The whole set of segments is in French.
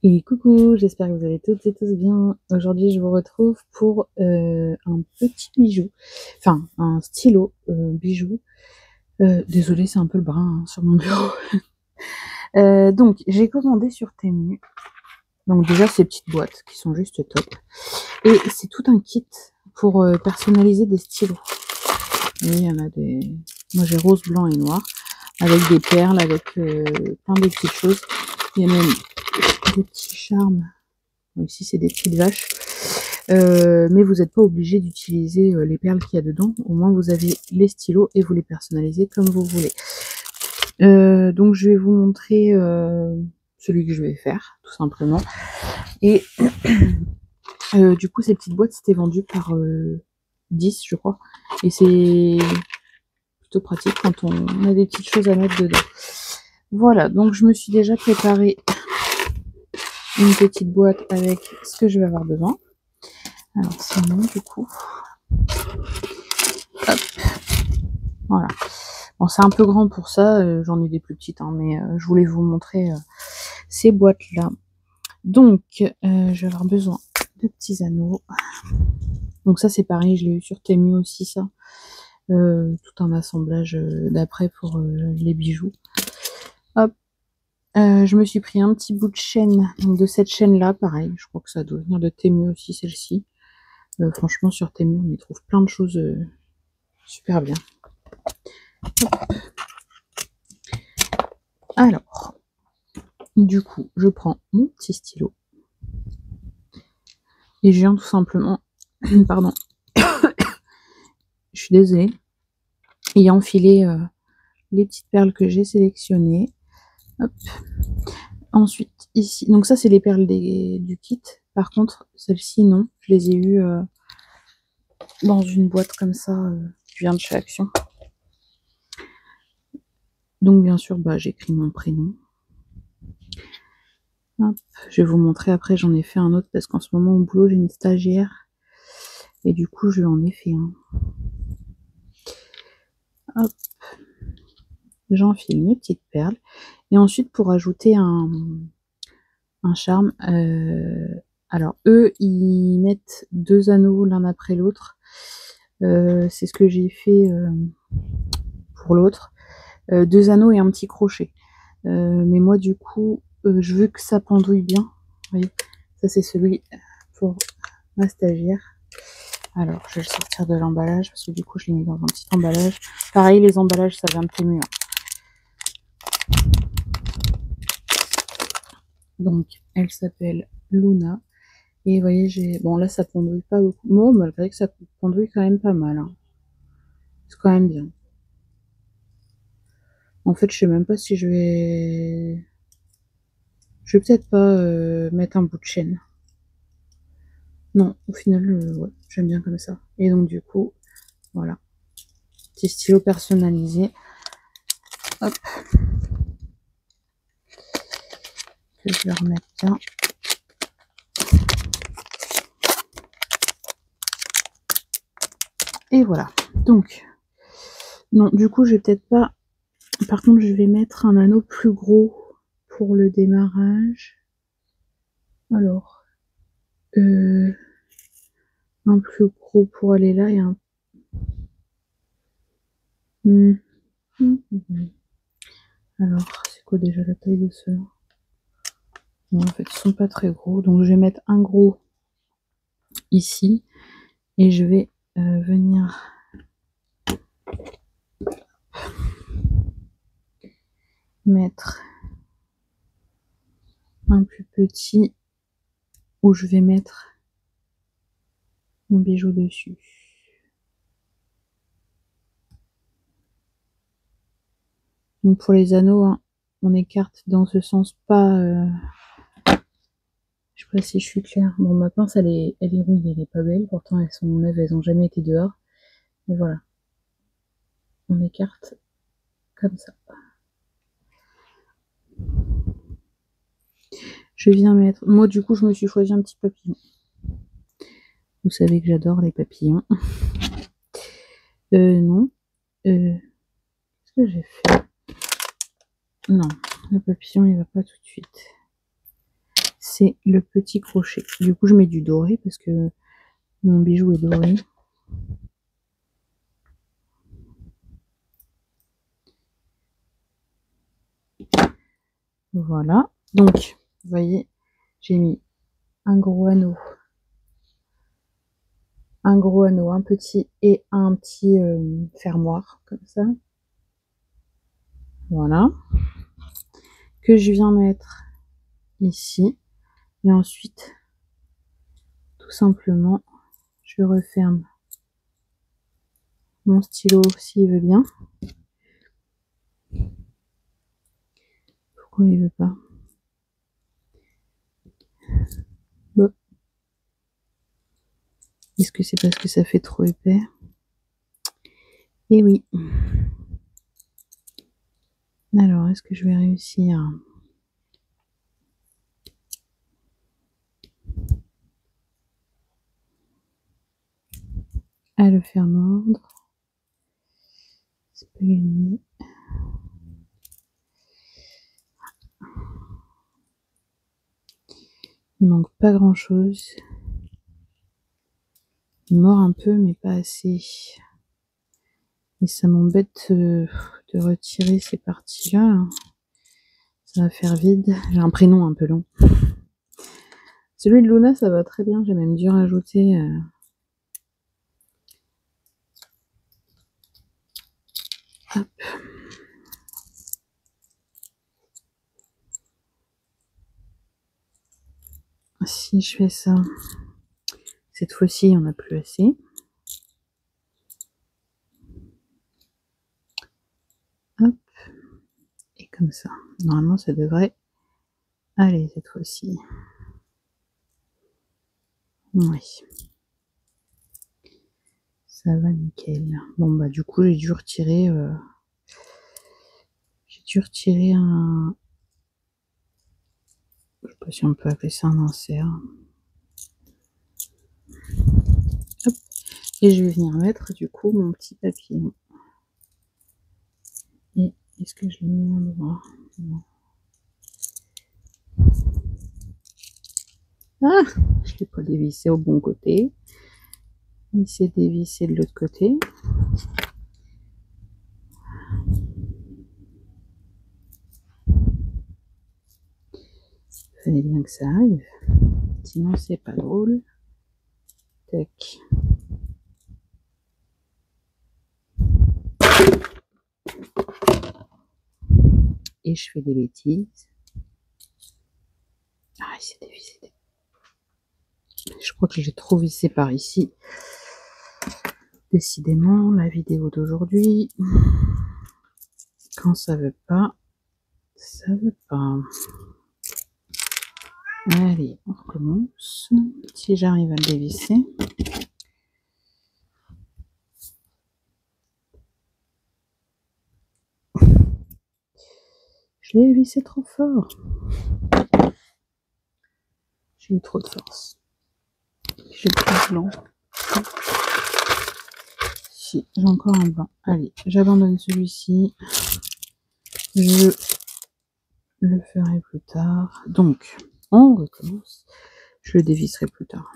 Et coucou, j'espère que vous allez toutes et tous bien. Aujourd'hui, je vous retrouve pour un petit bijou, enfin un stylo bijou. Désolée, c'est un peu le brin sur mon bureau. Donc, j'ai commandé sur Temu. Donc déjà, ces petites boîtes qui sont juste top. Et c'est tout un kit pour personnaliser des stylos. Vous voyez, il y en a des... Moi, j'ai rose, blanc et noir. Avec des perles, avec plein de petites choses. Il y a même des petits charmes. Ici, c'est des petites vaches. Mais vous n'êtes pas obligé d'utiliser les perles qu'il y a dedans. Au moins, vous avez les stylos et vous les personnalisez comme vous voulez. Donc, je vais vous montrer celui que je vais faire, tout simplement. Et du coup, ces petites boîtes, c'était vendu par 10, je crois. Et c'est plutôt pratique quand on a des petites choses à mettre dedans. Voilà, donc je me suis déjà préparé une petite boîte avec ce que je vais avoir besoin. Alors, sinon, du coup... Hop. Voilà. Bon, c'est un peu grand pour ça, j'en ai des plus petites, hein, mais je voulais vous montrer ces boîtes-là. Donc, je vais avoir besoin de petits anneaux. Donc ça, c'est pareil, je l'ai eu sur Temu aussi, ça. Tout un assemblage d'après pour les bijoux. Hop. Je me suis pris un petit bout de chaîne, donc de cette chaîne-là, pareil. Je crois que ça doit venir de Temu aussi, celle-ci. Franchement, sur Temu, on y trouve plein de choses super bien. Hop. Alors, du coup, je prends mon petit stylo. Et je viens tout simplement, pardon, je suis désolée, et enfiler les petites perles que j'ai sélectionnées. Hop. Ensuite, ici, donc ça c'est les perles du kit. Par contre, celles-ci, non, je les ai eues dans une boîte comme ça, qui vient de chez Action. Donc bien sûr, bah, j'écris mon prénom. Hop. Je vais vous montrer après, j'en ai fait un autre parce qu'en ce moment au boulot j'ai une stagiaire et du coup je lui en ai fait un. Hop. J'enfile mes petites perles et ensuite pour ajouter un charme, alors eux ils mettent 2 anneaux l'un après l'autre. C'est ce que j'ai fait pour l'autre. 2 anneaux et un petit crochet. Mais moi du coup je veux que ça pendouille bien. Vous voyez, ça c'est celui pour ma stagiaire. Alors je vais le sortir de l'emballage parce que du coup je l'ai mis dans un petit emballage. Pareil, les emballages ça vient de Temu. Donc elle s'appelle Luna. Et vous voyez, j'ai... Bon là ça pendouille pas beaucoup. Bon, malgré que ça pendouille quand même pas mal. Hein. C'est quand même bien. En fait je sais même pas si je vais... Je vais peut-être pas mettre un bout de chaîne. Non, au final, ouais, j'aime bien comme ça. Et donc, du coup, voilà. Petit stylo personnalisé. Hop. Que je vais remettre bien. Et voilà. Donc, non, du coup, je vais peut-être pas... Par contre, je vais mettre un anneau plus gros pour le démarrage. Alors, un plus gros pour aller là et un... Alors, c'est quoi déjà la taille de ceux-là? Bon, en fait, ils sont pas très gros. Donc, je vais mettre un gros ici. Et je vais venir mettre un plus petit où je vais mettre mon bijou dessus. Donc pour les anneaux, hein, on écarte dans ce sens pas... je sais pas si je suis claire. Bon, ma pince, elle est rouillée, elle est pas belle. Pourtant, elles sont neuves, elles ont jamais été dehors. Mais voilà. On écarte comme ça. Je viens mettre... Moi, du coup, je me suis choisi un petit papillon. Vous savez que j'adore les papillons. Non. Qu'est-ce que j'ai fait? Non, le papillon, il va pas tout de suite. c'est le petit crochet. Du coup, je mets du doré parce que mon bijou est doré. Voilà. Donc, vous voyez, j'ai mis un gros anneau, un petit et un petit fermoir, comme ça. Voilà. Que je viens mettre ici. Et ensuite, tout simplement, je referme mon stylo s'il veut bien. Pourquoi il veut pas? Bon. Est-ce que c'est parce que ça fait trop épais? Eh oui. Alors, est-ce que je vais réussir à le faire mordre? C'est pas gagné. Il manque pas grand-chose. Il mord un peu, mais pas assez. Et ça m'embête de retirer ces parties-là. Ça va faire vide. J'ai un prénom un peu long. Celui de Luna, ça va très bien. J'ai même dû rajouter... Hop. Si je fais ça, cette fois-ci, il n'y en a plus assez. Hop. Et comme ça. Normalement, ça devrait aller cette fois-ci. Oui. Ça va nickel. Bon, bah, du coup, j'ai dû retirer un... Je sais pas si on peut appeler ça un insert. Hop. Et je vais venir mettre, du coup, mon petit papillon. Et est-ce que je l'ai mis à l'endroit? Non. Ah! Je ne l'ai pas dévissé au bon côté. Il s'est dévissé de l'autre côté. Il fallait bien que ça arrive. Sinon, c'est pas drôle. Tac. Et je fais des bêtises. Ah, il s'est dévissé. Je crois que j'ai trop vissé par ici. Décidément, la vidéo d'aujourd'hui, quand ça veut pas, ça veut pas. Allez, on recommence. Si j'arrive à le dévisser. Je l'ai vissé trop fort. J'ai eu trop de force. J'ai plus de blanc. Si, j'ai encore un blanc. Allez, j'abandonne celui-ci. Je le ferai plus tard. Donc, on recommence. Je le dévisserai plus tard.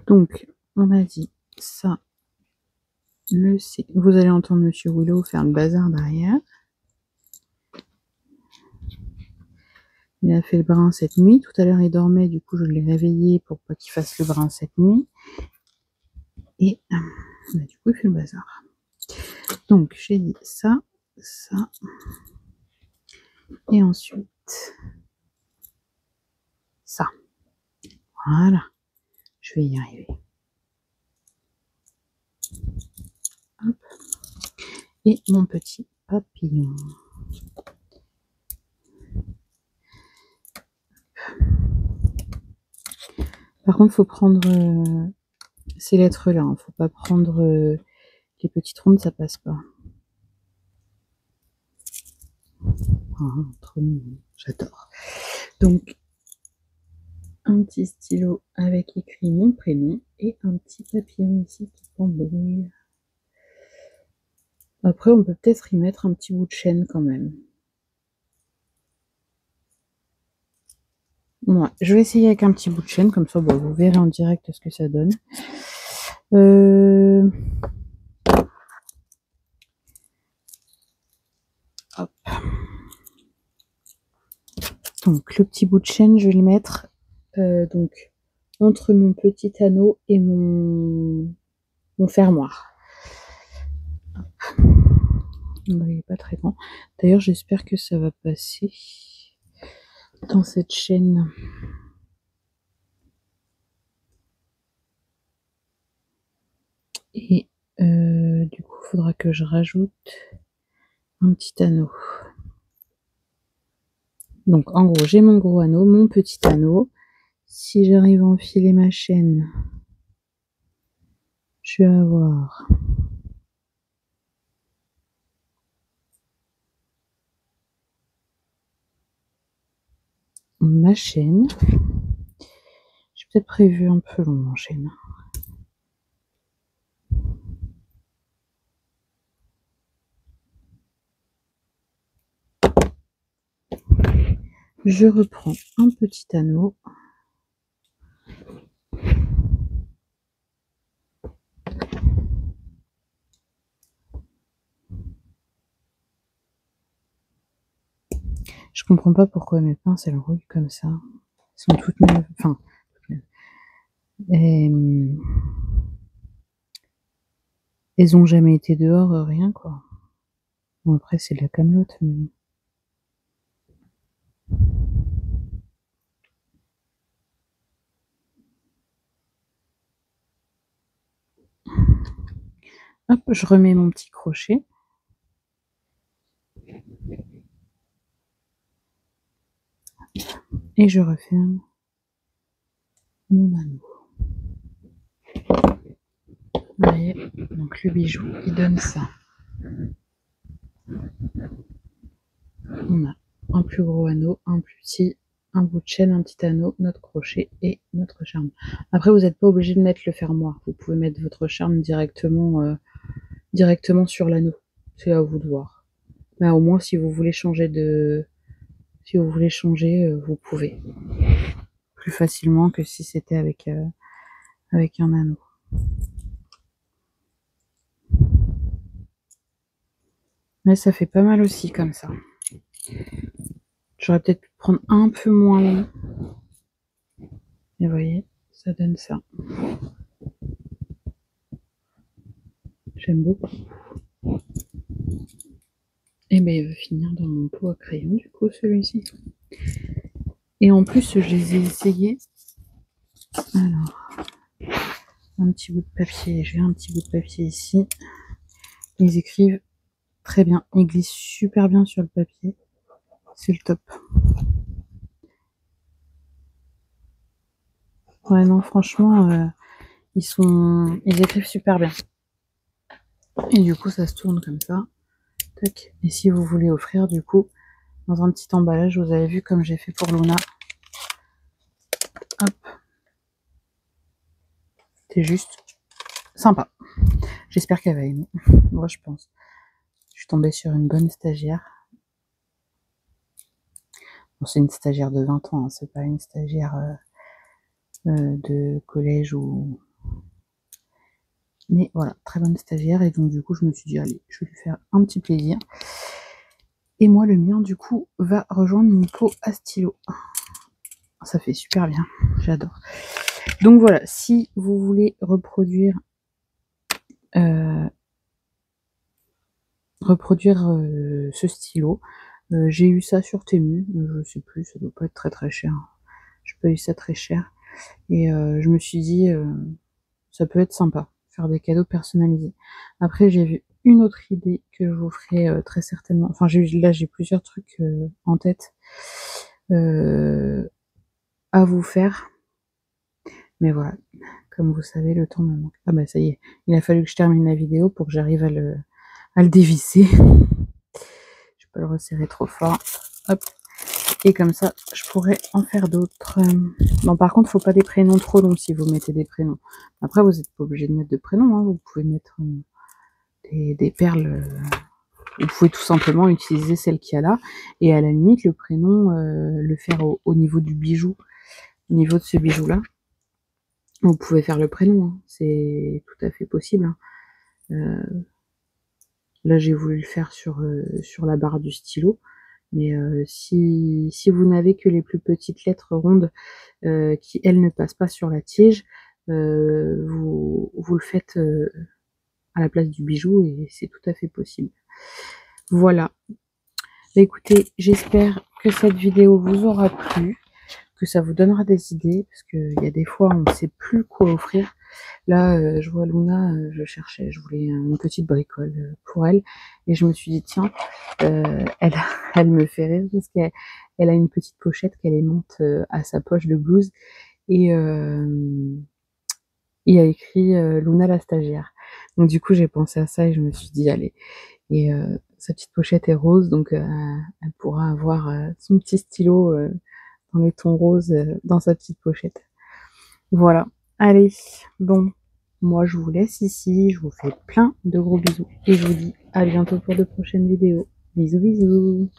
Donc, on a dit ça, le C. Vous allez entendre Monsieur Willow faire le bazar derrière. Il a fait le brin cette nuit. Tout à l'heure, il dormait. Du coup, je l'ai réveillé pour pas qu'il fasse le brin cette nuit. Et bah, du coup, il fait le bazar. Donc, j'ai dit ça, ça. Et ensuite, ça. Voilà. Je vais y arriver. Hop. Et mon petit papillon. Par contre, il faut prendre ces lettres-là. Il ne faut pas prendre les petites rondes, ça passe pas. Ah, trop mignon. J'adore. Donc, un petit stylo avec écrit mon prénom et un petit papillon ici qui pendouille. Après, on peut peut-être y mettre un petit bout de chaîne quand même. Ouais, je vais essayer avec un petit bout de chaîne, comme ça, bon, vous verrez en direct ce que ça donne. Hop. Donc, le petit bout de chaîne, je vais le mettre donc entre mon petit anneau et mon fermoir. Donc, il n'est pas très grand. D'ailleurs, j'espère que ça va passer dans cette chaîne. Et du coup, il faudra que je rajoute un petit anneau. Donc, en gros, j'ai mon gros anneau, mon petit anneau. Si j'arrive à enfiler ma chaîne, je vais avoir ma chaîne. J'ai peut-être prévu un peu long en chaîne. Je reprends un petit anneau. Je comprends pas pourquoi mes pinces elles roulent comme ça. Elles sont toutes neuves. Enfin, toutes neuves. Et, elles ont jamais été dehors, rien quoi. Bon après c'est de la camelote. Mais... Hop, je remets mon petit crochet. Et je referme mon anneau. Vous voyez, donc le bijou, il donne ça. On a un plus gros anneau, un plus petit, un bout de chaîne, un petit anneau, notre crochet et notre charme. Après, vous n'êtes pas obligé de mettre le fermoir. Vous pouvez mettre votre charme directement sur l'anneau. C'est à vous de voir. Mais au moins, si vous voulez changer, vous pouvez plus facilement que si c'était avec un anneau. Mais ça fait pas mal aussi comme ça. J'aurais peut-être pu prendre un peu moins long. Et vous voyez, ça donne ça. J'aime beaucoup. Et bien, il va finir dans mon pot à crayon, du coup, celui-ci. Et en plus, je les ai essayés. Alors, un petit bout de papier. J'ai un petit bout de papier ici. Ils écrivent très bien. Ils glissent super bien sur le papier. C'est le top. Ouais, non, franchement, ils écrivent super bien. Et du coup, ça se tourne comme ça. Tac. Et si vous voulez offrir, du coup, dans un petit emballage, vous avez vu comme j'ai fait pour Luna. Hop. C'est juste sympa. J'espère qu'elle va aimer. Moi, je pense. Je suis tombée sur une bonne stagiaire. Bon, c'est une stagiaire de 20 ans, hein, c'est pas une stagiaire de collège ou... Mais voilà, très bonne stagiaire. Et donc, du coup, je me suis dit, allez, je vais lui faire un petit plaisir. Et moi, le mien, du coup, va rejoindre mon pot à stylo. Ça fait super bien. J'adore. Donc, voilà. Si vous voulez reproduire ce stylo, j'ai eu ça sur Temu. Je sais plus, ça doit pas être très très cher. J'ai pas eu ça très cher. Et je me suis dit, ça peut être sympa, faire des cadeaux personnalisés. Après, j'ai vu une autre idée que je vous ferai très certainement. Enfin, là, j'ai plusieurs trucs en tête à vous faire. Mais voilà, comme vous savez, le temps me manque. Ah bah ça y est, il a fallu que je termine la vidéo pour que j'arrive à le dévisser. Je vais pas le resserrer trop fort. Hop. Et comme ça, je pourrais en faire d'autres. Bon, par contre, faut pas des prénoms trop longs si vous mettez des prénoms. Après, vous n'êtes pas obligé de mettre de prénoms. Hein. Vous pouvez mettre des perles vous pouvez tout simplement utiliser celle qu'il y a là, et à la limite, le prénom, le faire au niveau du bijou, au niveau de ce bijou-là. Vous pouvez faire le prénom, hein, c'est tout à fait possible, hein. Là, j'ai voulu le faire sur la barre du stylo, mais si vous n'avez que les plus petites lettres rondes qui, elles, ne passent pas sur la tige, vous le faites à la place du bijou, et c'est tout à fait possible. Voilà. Écoutez, j'espère que cette vidéo vous aura plu, que ça vous donnera des idées, parce qu'il y a des fois on ne sait plus quoi offrir. Là, je vois Luna, je voulais une petite bricole pour elle, et je me suis dit tiens, elle me fait rire parce qu'elle a une petite pochette qu'elle aimante à sa poche de blouse, et il y a écrit Luna la stagiaire. Donc du coup j'ai pensé à ça et je me suis dit allez, et sa petite pochette est rose, donc elle pourra avoir son petit stylo dans les tons roses dans sa petite pochette. Voilà. Allez, bon, moi je vous laisse ici, je vous fais plein de gros bisous et je vous dis à bientôt pour de prochaines vidéos. Bisous bisous.